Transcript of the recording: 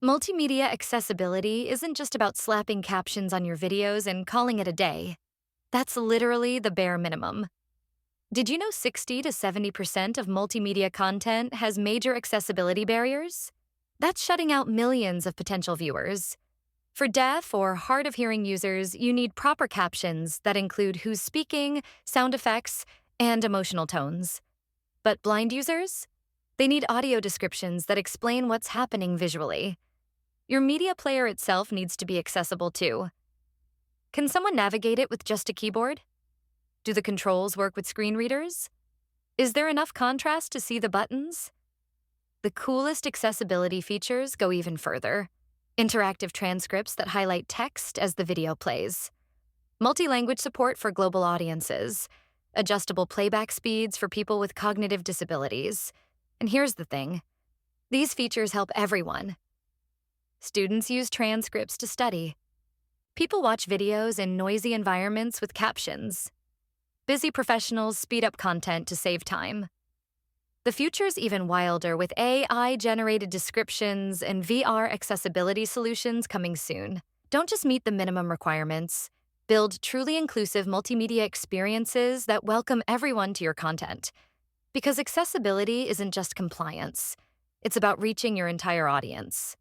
Multimedia accessibility isn't just about slapping captions on your videos and calling it a day. That's literally the bare minimum. Did you know 60 to 70% of multimedia content has major accessibility barriers? That's shutting out millions of potential viewers. For deaf or hard of hearing users, you need proper captions that include who's speaking, sound effects, and emotional tones. But blind users? They need audio descriptions that explain what's happening visually. Your media player itself needs to be accessible too. Can someone navigate it with just a keyboard? Do the controls work with screen readers? Is there enough contrast to see the buttons? The coolest accessibility features go even further. Interactive transcripts that highlight text as the video plays. Multi-language support for global audiences. Adjustable playback speeds for people with cognitive disabilities. And here's the thing. These features help everyone. Students use transcripts to study. People watch videos in noisy environments with captions. Busy professionals speed up content to save time. The future's even wilder with AI-generated descriptions and VR accessibility solutions coming soon. Don't just meet the minimum requirements. Build truly inclusive multimedia experiences that welcome everyone to your content. Because accessibility isn't just compliance. It's about reaching your entire audience.